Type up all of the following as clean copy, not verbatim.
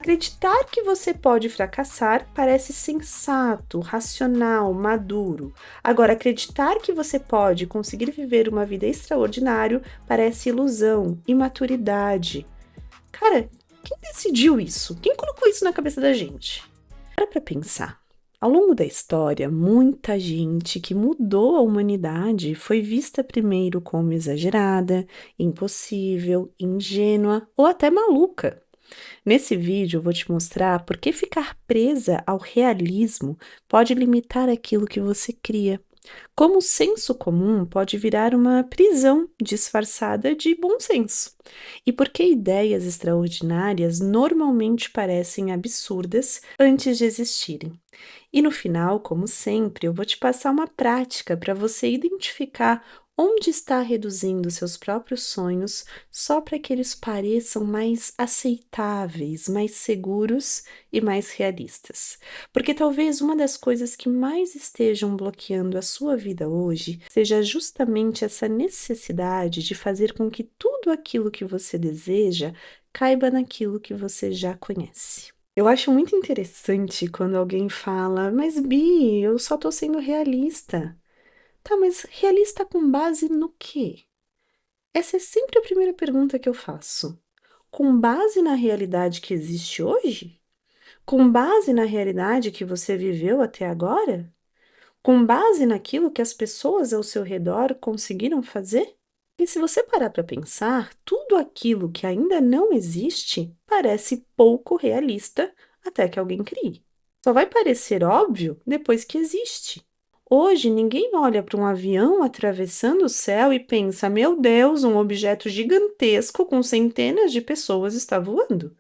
Acreditar que você pode fracassar parece sensato, racional, maduro. Agora, acreditar que você pode conseguir viver uma vida extraordinária parece ilusão, imaturidade. Cara, quem decidiu isso? Quem colocou isso na cabeça da gente? Para pra pensar. Ao longo da história, muita gente que mudou a humanidade foi vista primeiro como exagerada, impossível, ingênua ou até maluca. Nesse vídeo, eu vou te mostrar por que ficar presa ao realismo pode limitar aquilo que você cria. Como o senso comum pode virar uma prisão disfarçada de bom senso. E por que ideias extraordinárias normalmente parecem absurdas antes de existirem. E no final, como sempre, eu vou te passar uma prática para você identificar onde está reduzindo seus próprios sonhos só para que eles pareçam mais aceitáveis, mais seguros e mais realistas. Porque talvez uma das coisas que mais estejam bloqueando a sua vida hoje seja justamente essa necessidade de fazer com que tudo aquilo que você deseja caiba naquilo que você já conhece. Eu acho muito interessante quando alguém fala, mas Bi, eu só tô sendo realista. Tá, mas realista com base no quê? Essa é sempre a primeira pergunta que eu faço. Com base na realidade que existe hoje? Com base na realidade que você viveu até agora? Com base naquilo que as pessoas ao seu redor conseguiram fazer? E se você parar para pensar, tudo aquilo que ainda não existe parece pouco realista até que alguém crie. Só vai parecer óbvio depois que existe. Hoje, ninguém olha para um avião atravessando o céu e pensa: meu Deus, um objeto gigantesco com centenas de pessoas está voando.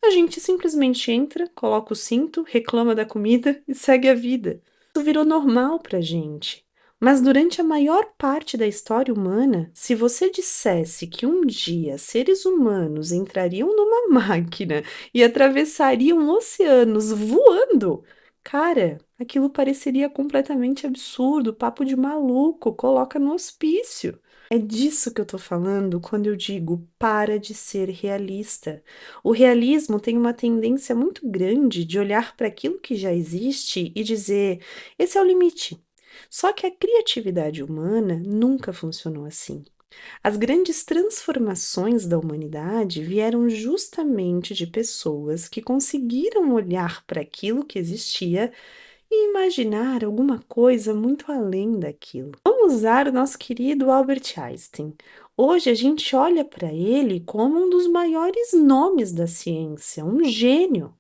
A gente simplesmente entra, coloca o cinto, reclama da comida e segue a vida. Isso virou normal pra gente. Mas durante a maior parte da história humana, se você dissesse que um dia seres humanos entrariam numa máquina e atravessariam oceanos voando, cara, aquilo pareceria completamente absurdo, papo de maluco, coloca no hospício. É disso que eu tô falando quando eu digo para de ser realista. O realismo tem uma tendência muito grande de olhar para aquilo que já existe e dizer: esse é o limite. Só que a criatividade humana nunca funcionou assim. As grandes transformações da humanidade vieram justamente de pessoas que conseguiram olhar para aquilo que existia e imaginar alguma coisa muito além daquilo. Vamos usar o nosso querido Albert Einstein. Hoje a gente olha para ele como um dos maiores nomes da ciência, um gênio.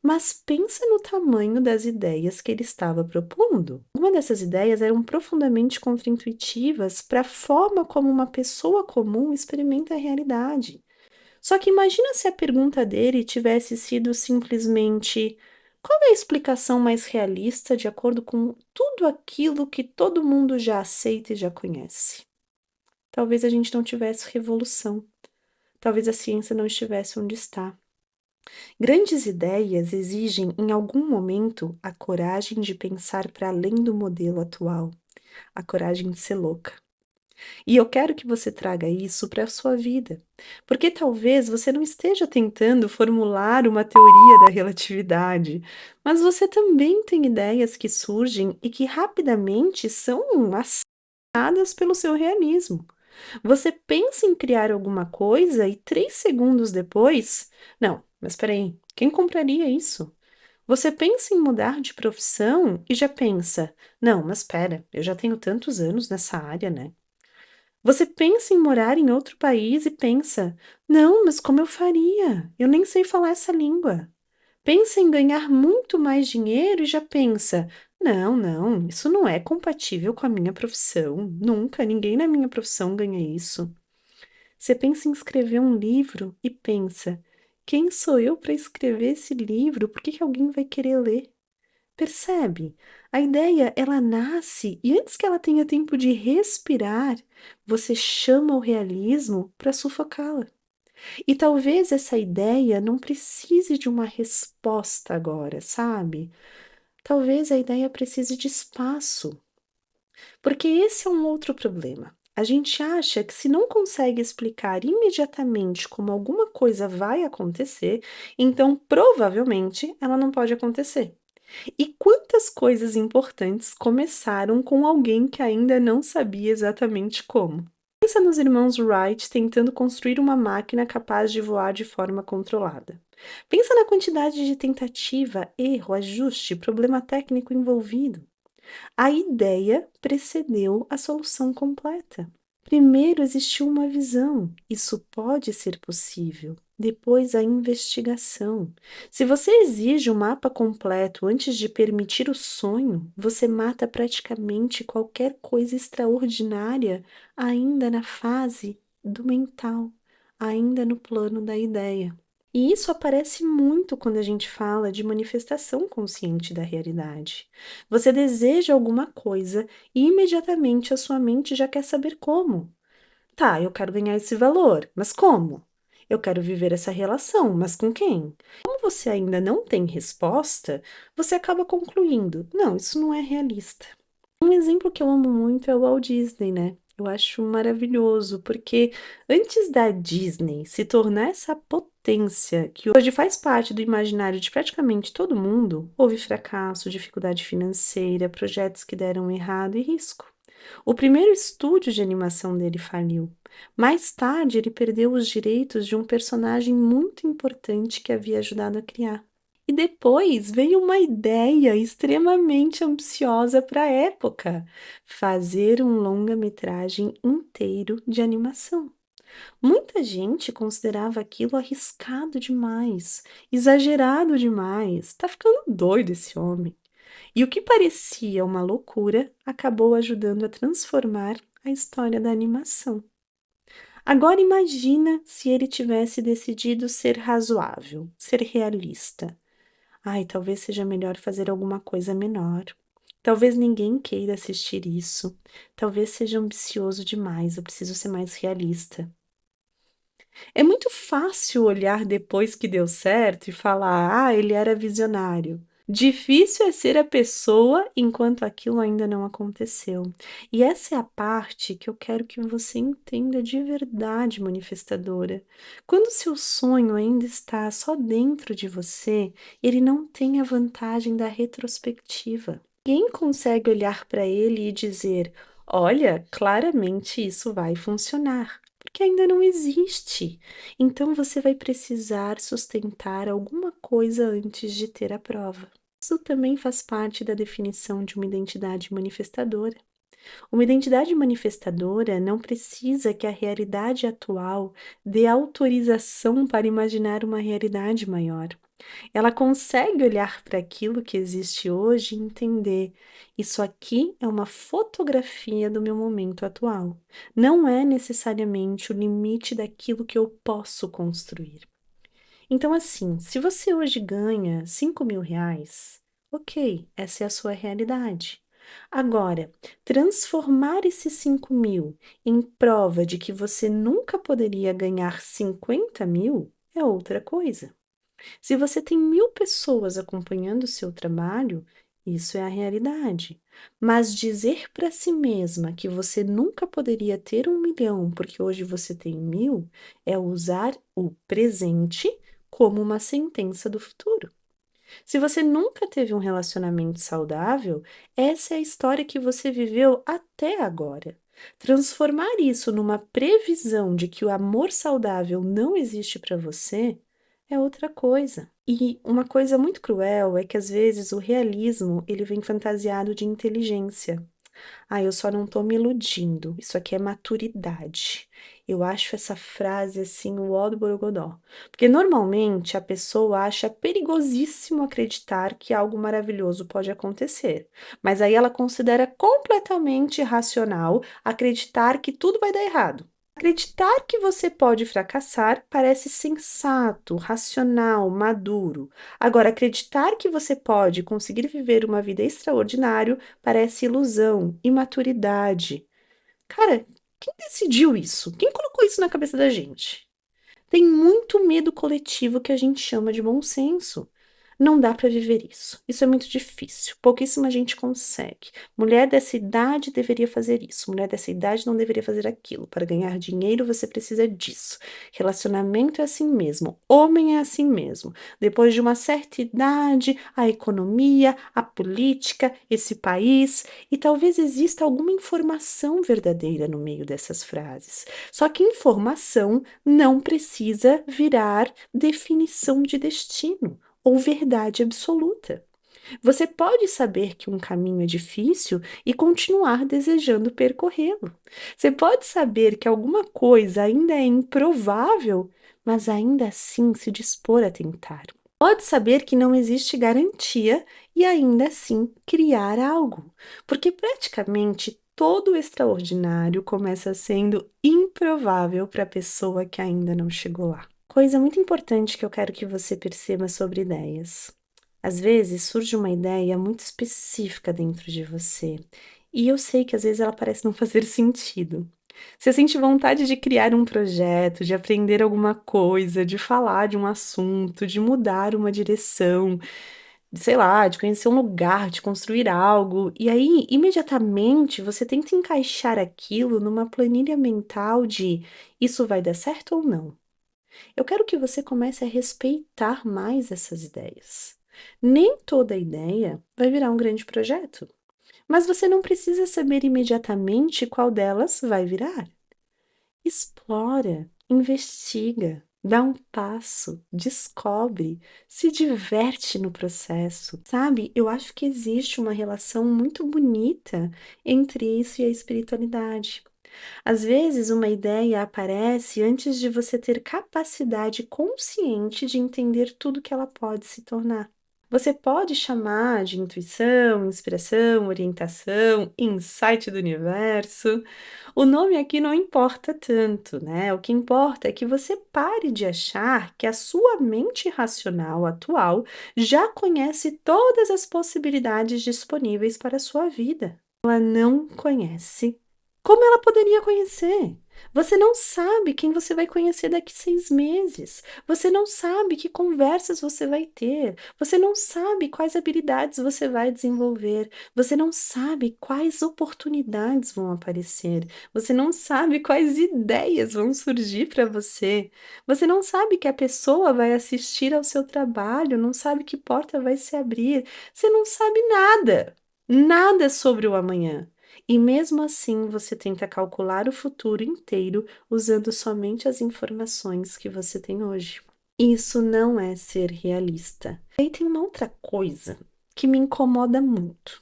Mas pensa no tamanho das ideias que ele estava propondo. Uma dessas ideias eram profundamente contraintuitivas para a forma como uma pessoa comum experimenta a realidade. Só que imagina se a pergunta dele tivesse sido simplesmente: qual é a explicação mais realista de acordo com tudo aquilo que todo mundo já aceita e já conhece? Talvez a gente não tivesse revolução. Talvez a ciência não estivesse onde está. Grandes ideias exigem, em algum momento, a coragem de pensar para além do modelo atual, a coragem de ser louca. E eu quero que você traga isso para a sua vida, porque talvez você não esteja tentando formular uma teoria da relatividade, mas você também tem ideias que surgem e que rapidamente são assinadas pelo seu realismo. Você pensa em criar alguma coisa e 3 segundos depois, não, mas espera aí, quem compraria isso? Você pensa em mudar de profissão e já pensa, não, mas espera, eu já tenho tantos anos nessa área, né? Você pensa em morar em outro país e pensa: não, mas como eu faria? Eu nem sei falar essa língua. Pensa em ganhar muito mais dinheiro e já pensa: não, não, isso não é compatível com a minha profissão. Nunca, ninguém na minha profissão ganha isso. Você pensa em escrever um livro e pensa: quem sou eu para escrever esse livro? Por que que alguém vai querer ler? Percebe? A ideia, ela nasce e antes que ela tenha tempo de respirar, você chama o realismo para sufocá-la. E talvez essa ideia não precise de uma resposta agora, sabe? Talvez a ideia precise de espaço. Porque esse é um outro problema. A gente acha que se não consegue explicar imediatamente como alguma coisa vai acontecer, então provavelmente ela não pode acontecer. E quantas coisas importantes começaram com alguém que ainda não sabia exatamente como? Pensa nos irmãos Wright tentando construir uma máquina capaz de voar de forma controlada. Pensa na quantidade de tentativa, erro, ajuste, problema técnico envolvido. A ideia precedeu a solução completa. Primeiro existiu uma visão, isso pode ser possível. Depois a investigação. Se você exige o mapa completo antes de permitir o sonho, você mata praticamente qualquer coisa extraordinária ainda na fase do mental, ainda no plano da ideia. E isso aparece muito quando a gente fala de manifestação consciente da realidade. Você deseja alguma coisa e imediatamente a sua mente já quer saber como. Tá, eu quero ganhar esse valor, mas como? Eu quero viver essa relação, mas com quem? Como você ainda não tem resposta, você acaba concluindo: não, isso não é realista. Um exemplo que eu amo muito é o Walt Disney, né? Eu acho maravilhoso, porque antes da Disney se tornar essa potência que hoje faz parte do imaginário de praticamente todo mundo, houve fracasso, dificuldade financeira, projetos que deram errado e risco. O primeiro estúdio de animação dele faliu. Mais tarde, ele perdeu os direitos de um personagem muito importante que havia ajudado a criar. E depois veio uma ideia extremamente ambiciosa para a época: fazer um longa-metragem inteiro de animação. Muita gente considerava aquilo arriscado demais, exagerado demais. Tá ficando doido esse homem. E o que parecia uma loucura acabou ajudando a transformar a história da animação. Agora imagina se ele tivesse decidido ser razoável, ser realista. Ai, talvez seja melhor fazer alguma coisa menor. Talvez ninguém queira assistir isso. Talvez seja ambicioso demais, eu preciso ser mais realista. É muito fácil olhar depois que deu certo e falar: ah, ele era visionário. Difícil é ser a pessoa enquanto aquilo ainda não aconteceu. E essa é a parte que eu quero que você entenda de verdade, manifestadora. Quando seu sonho ainda está só dentro de você, ele não tem a vantagem da retrospectiva. Ninguém consegue olhar para ele e dizer: olha, claramente isso vai funcionar, porque ainda não existe. Então você vai precisar sustentar alguma coisa antes de ter a prova. Isso também faz parte da definição de uma identidade manifestadora. Uma identidade manifestadora não precisa que a realidade atual dê autorização para imaginar uma realidade maior. Ela consegue olhar para aquilo que existe hoje e entender: isso aqui é uma fotografia do meu momento atual. Não é necessariamente o limite daquilo que eu posso construir. Então, assim, se você hoje ganha R$ 5.000, ok, essa é a sua realidade. Agora, transformar esses 5.000 em prova de que você nunca poderia ganhar 50.000 é outra coisa. Se você tem 1.000 pessoas acompanhando o seu trabalho, isso é a realidade. Mas dizer para si mesma que você nunca poderia ter 1.000.000 porque hoje você tem 1.000 é usar o presente como uma sentença do futuro. Se você nunca teve um relacionamento saudável, essa é a história que você viveu até agora. Transformar isso numa previsão de que o amor saudável não existe para você é outra coisa. E uma coisa muito cruel é que às vezes o realismo ele vem fantasiado de inteligência. Ah, eu só não tô me iludindo. Isso aqui é maturidade. Eu acho essa frase assim, o ó do borogodó. Porque normalmente a pessoa acha perigosíssimo acreditar que algo maravilhoso pode acontecer. Mas aí ela considera completamente irracional acreditar que tudo vai dar errado. Acreditar que você pode fracassar parece sensato, racional, maduro. Agora, acreditar que você pode conseguir viver uma vida extraordinária parece ilusão, imaturidade. Cara, quem decidiu isso? Quem colocou isso na cabeça da gente? Tem muito medo coletivo que a gente chama de bom senso. Não dá para viver isso. Isso é muito difícil. Pouquíssima gente consegue. Mulher dessa idade deveria fazer isso. Mulher dessa idade não deveria fazer aquilo. Para ganhar dinheiro, você precisa disso. Relacionamento é assim mesmo. Homem é assim mesmo. Depois de uma certa idade, a economia, a política, esse país, e talvez exista alguma informação verdadeira no meio dessas frases. Só que informação não precisa virar definição de destino ou verdade absoluta. Você pode saber que um caminho é difícil e continuar desejando percorrê-lo. Você pode saber que alguma coisa ainda é improvável, mas ainda assim se dispor a tentar. Pode saber que não existe garantia e ainda assim criar algo, porque praticamente todo o extraordinário começa sendo improvável para a pessoa que ainda não chegou lá. Coisa muito importante que eu quero que você perceba sobre ideias. Às vezes surge uma ideia muito específica dentro de você, e eu sei que às vezes ela parece não fazer sentido. Você sente vontade de criar um projeto, de aprender alguma coisa, de falar de um assunto, de mudar uma direção, sei lá, de conhecer um lugar, de construir algo, e aí imediatamente você tenta encaixar aquilo numa planilha mental de isso vai dar certo ou não. Eu quero que você comece a respeitar mais essas ideias. Nem toda ideia vai virar um grande projeto, mas você não precisa saber imediatamente qual delas vai virar. Explora, investiga, dá um passo, descobre, se diverte no processo. Sabe, eu acho que existe uma relação muito bonita entre isso e a espiritualidade. Às vezes, uma ideia aparece antes de você ter capacidade consciente de entender tudo que ela pode se tornar. Você pode chamar de intuição, inspiração, orientação, insight do universo. O nome aqui não importa tanto, né? O que importa é que você pare de achar que a sua mente racional atual já conhece todas as possibilidades disponíveis para a sua vida. Ela não conhece. Como ela poderia conhecer? Você não sabe quem você vai conhecer daqui 6 meses. Você não sabe que conversas você vai ter. Você não sabe quais habilidades você vai desenvolver. Você não sabe quais oportunidades vão aparecer. Você não sabe quais ideias vão surgir para você. Você não sabe que a pessoa vai assistir ao seu trabalho, não sabe que porta vai se abrir. Você não sabe nada. Nada sobre o amanhã. E mesmo assim, você tenta calcular o futuro inteiro usando somente as informações que você tem hoje. Isso não é ser realista. E aí tem uma outra coisa que me incomoda muito.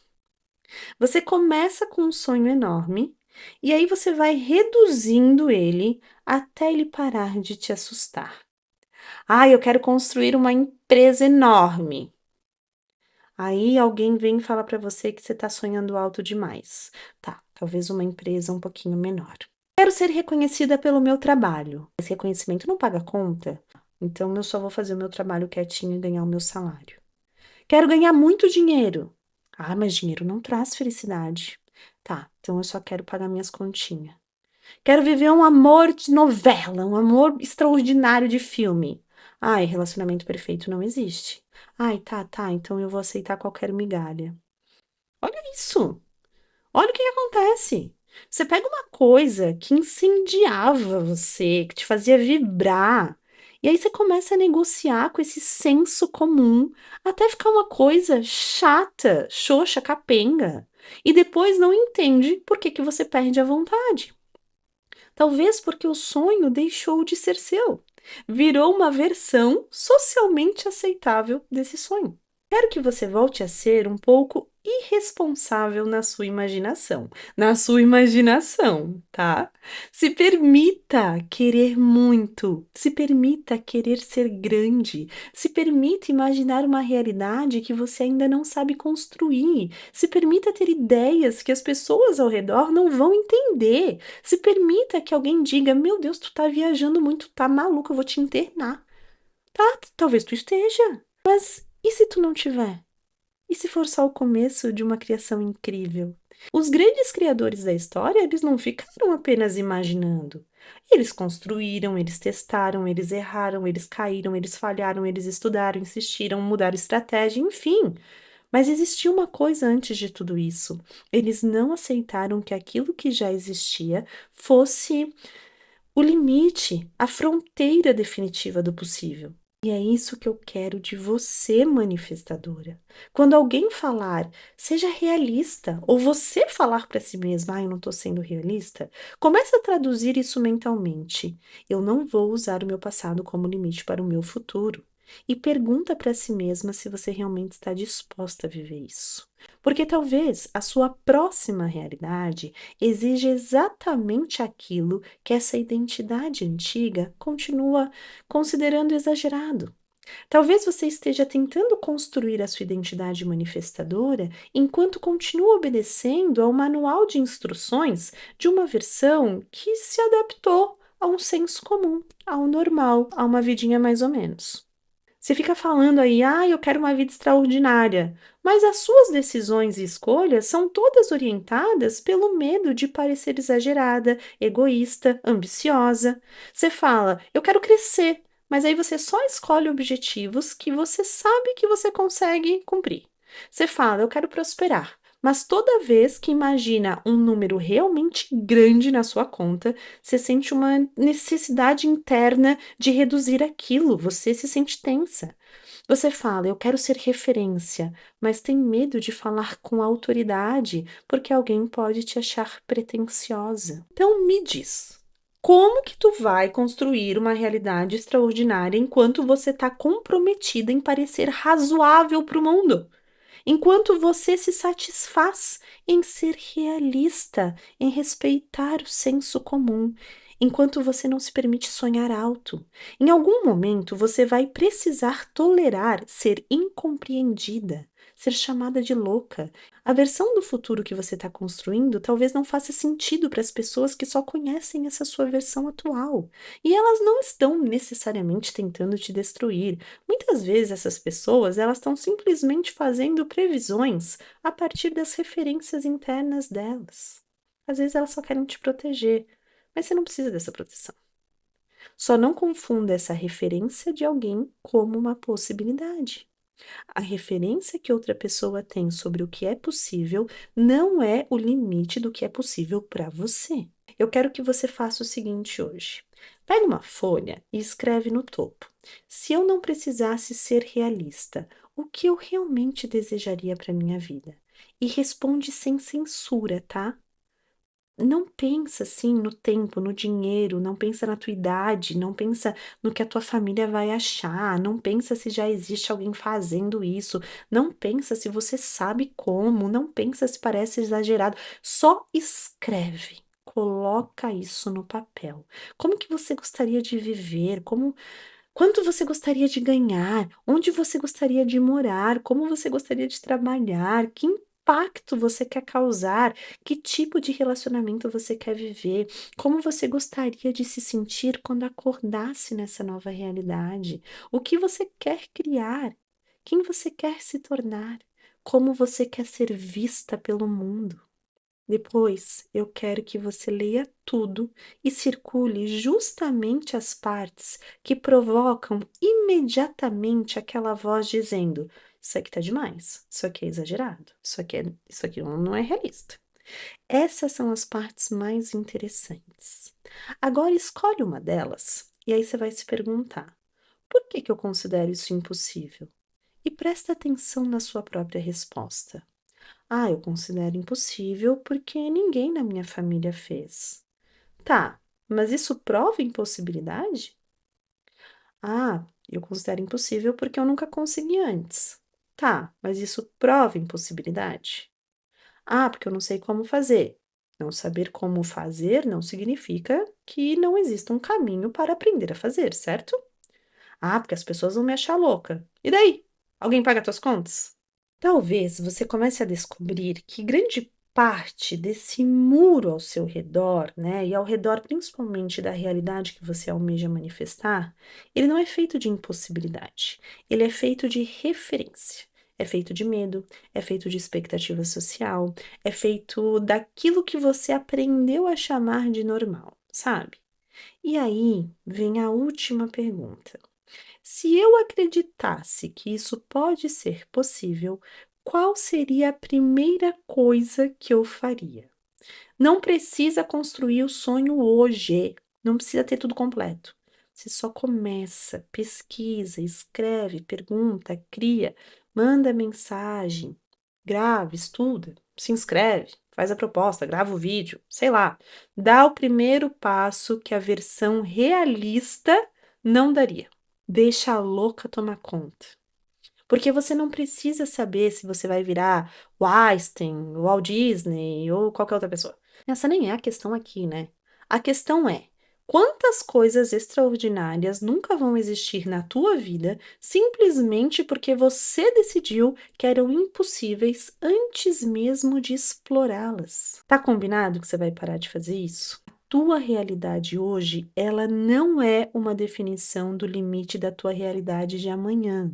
Você começa com um sonho enorme e aí você vai reduzindo ele até ele parar de te assustar. Ah, eu quero construir uma empresa enorme. Aí alguém vem falar para você que você está sonhando alto demais. Tá, talvez uma empresa um pouquinho menor. Quero ser reconhecida pelo meu trabalho. Esse reconhecimento não paga conta, então eu só vou fazer o meu trabalho quietinho e ganhar o meu salário. Quero ganhar muito dinheiro. Ah, mas dinheiro não traz felicidade. Tá, então eu só quero pagar minhas continhas. Quero viver um amor de novela, um amor extraordinário de filme. Ai, relacionamento perfeito não existe. Ai, tá, então eu vou aceitar qualquer migalha. Olha isso! Olha o que que acontece. Você pega uma coisa que incendiava você, que te fazia vibrar, e aí você começa a negociar com esse senso comum até ficar uma coisa chata, xoxa, capenga. E depois não entende por que que você perde a vontade. Talvez porque o sonho deixou de ser seu, virou uma versão socialmente aceitável desse sonho. Quero que você volte a ser um pouco irresponsável na sua imaginação, tá? Se permita querer muito, se permita querer ser grande, se permita imaginar uma realidade que você ainda não sabe construir, se permita ter ideias que as pessoas ao redor não vão entender, se permita que alguém diga: Meu Deus, tu tá viajando muito, tá maluco, eu vou te internar. Tá, talvez tu esteja, mas e se tu não tiver? E se for só o começo de uma criação incrível? Os grandes criadores da história, eles não ficaram apenas imaginando. Eles construíram, eles testaram, eles erraram, eles caíram, eles falharam, eles estudaram, insistiram, mudaram estratégia, enfim. Mas existia uma coisa antes de tudo isso. Eles não aceitaram que aquilo que já existia fosse o limite, a fronteira definitiva do possível. E é isso que eu quero de você, manifestadora. Quando alguém falar, seja realista, ou você falar para si mesma, eu não estou sendo realista, comece a traduzir isso mentalmente. Eu não vou usar o meu passado como limite para o meu futuro. E pergunta para si mesma se você realmente está disposta a viver isso. Porque talvez a sua próxima realidade exija exatamente aquilo que essa identidade antiga continua considerando exagerado. Talvez você esteja tentando construir a sua identidade manifestadora enquanto continua obedecendo ao manual de instruções de uma versão que se adaptou a um senso comum, ao normal, a uma vidinha mais ou menos. Você fica falando aí, eu quero uma vida extraordinária, mas as suas decisões e escolhas são todas orientadas pelo medo de parecer exagerada, egoísta, ambiciosa. Você fala, eu quero crescer, mas aí você só escolhe objetivos que você sabe que você consegue cumprir. Você fala, eu quero prosperar. Mas toda vez que imagina um número realmente grande na sua conta, você sente uma necessidade interna de reduzir aquilo, você se sente tensa. Você fala, eu quero ser referência, mas tem medo de falar com autoridade, porque alguém pode te achar pretensiosa. Então me diz, como que tu vai construir uma realidade extraordinária enquanto você está comprometida em parecer razoável para o mundo? Enquanto você se satisfaz em ser realista, em respeitar o senso comum, enquanto você não se permite sonhar alto. Em algum momento você vai precisar tolerar ser incompreendida, ser chamada de louca. A versão do futuro que você está construindo talvez não faça sentido para as pessoas que só conhecem essa sua versão atual. E elas não estão necessariamente tentando te destruir. Muitas vezes essas pessoas, elas estão simplesmente fazendo previsões a partir das referências internas delas. Às vezes elas só querem te proteger, mas você não precisa dessa proteção. Só não confunda essa referência de alguém como uma possibilidade. A referência que outra pessoa tem sobre o que é possível não é o limite do que é possível para você. Eu quero que você faça o seguinte hoje. Pega uma folha e escreve no topo. Se eu não precisasse ser realista, o que eu realmente desejaria para minha vida? E responde sem censura, tá? Não pensa assim no tempo, no dinheiro, não pensa na tua idade, não pensa no que a tua família vai achar, não pensa se já existe alguém fazendo isso, não pensa se você sabe como, não pensa se parece exagerado, só escreve. Coloca isso no papel. Como que você gostaria de viver? Quanto você gostaria de ganhar? Onde você gostaria de morar? Como você gostaria de trabalhar? Que impacto você quer causar? Que tipo de relacionamento você quer viver? Como você gostaria de se sentir quando acordasse nessa nova realidade? O que você quer criar? Quem você quer se tornar? Como você quer ser vista pelo mundo? Depois, eu quero que você leia tudo e circule justamente as partes que provocam imediatamente aquela voz dizendo: Isso aqui tá demais, isso aqui é exagerado, isso aqui não é realista. Essas são as partes mais interessantes. Agora escolhe uma delas e aí você vai se perguntar: por que que eu considero isso impossível? E presta atenção na sua própria resposta. Eu considero impossível porque ninguém na minha família fez. Tá, mas isso prova impossibilidade? Eu considero impossível porque eu nunca consegui antes. Tá, mas isso prova impossibilidade? Porque eu não sei como fazer. Não saber como fazer não significa que não exista um caminho para aprender a fazer, certo? Porque as pessoas vão me achar louca. E daí? Alguém paga tuas contas? Talvez você comece a descobrir que grande parte desse muro ao seu redor, né, e ao redor principalmente da realidade que você almeja manifestar, ele não é feito de impossibilidade, ele é feito de referência. É feito de medo, é feito de expectativa social, é feito daquilo que você aprendeu a chamar de normal, sabe? E aí vem a última pergunta. Se eu acreditasse que isso pode ser possível, qual seria a primeira coisa que eu faria? Não precisa construir o sonho hoje, não precisa ter tudo completo. Você só começa, pesquisa, escreve, pergunta, cria, manda mensagem, grava, estuda, se inscreve, faz a proposta, grava o vídeo, sei lá. Dá o primeiro passo que a versão realista não daria. Deixa a louca tomar conta. Porque você não precisa saber se você vai virar o Einstein, o Walt Disney ou qualquer outra pessoa. Essa nem é a questão aqui, né? A questão é: quantas coisas extraordinárias nunca vão existir na tua vida simplesmente porque você decidiu que eram impossíveis antes mesmo de explorá-las? Tá combinado que você vai parar de fazer isso? Tua realidade hoje, ela não é uma definição do limite da tua realidade de amanhã.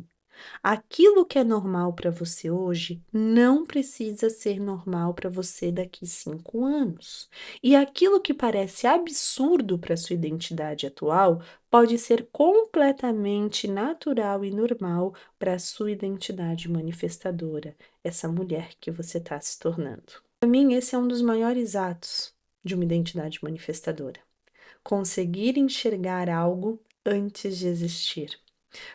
Aquilo que é normal para você hoje não precisa ser normal para você daqui 5 anos. E aquilo que parece absurdo para sua identidade atual pode ser completamente natural e normal para sua identidade manifestadora, essa mulher que você está se tornando. Para mim, esse é um dos maiores atos de uma identidade manifestadora. Conseguir enxergar algo antes de existir.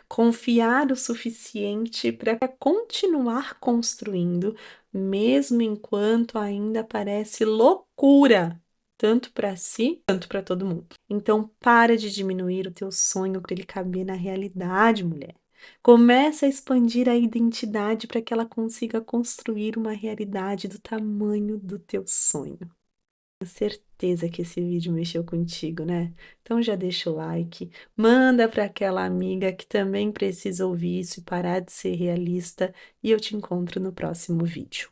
Confiar o suficiente para continuar construindo, mesmo enquanto ainda parece loucura, tanto para si quanto para todo mundo. Então, para de diminuir o teu sonho para ele caber na realidade, mulher. Começa a expandir a identidade para que ela consiga construir uma realidade do tamanho do teu sonho. Tenho certeza que esse vídeo mexeu contigo, né? Então já deixa o like, manda para aquela amiga que também precisa ouvir isso e parar de ser realista, e eu te encontro no próximo vídeo.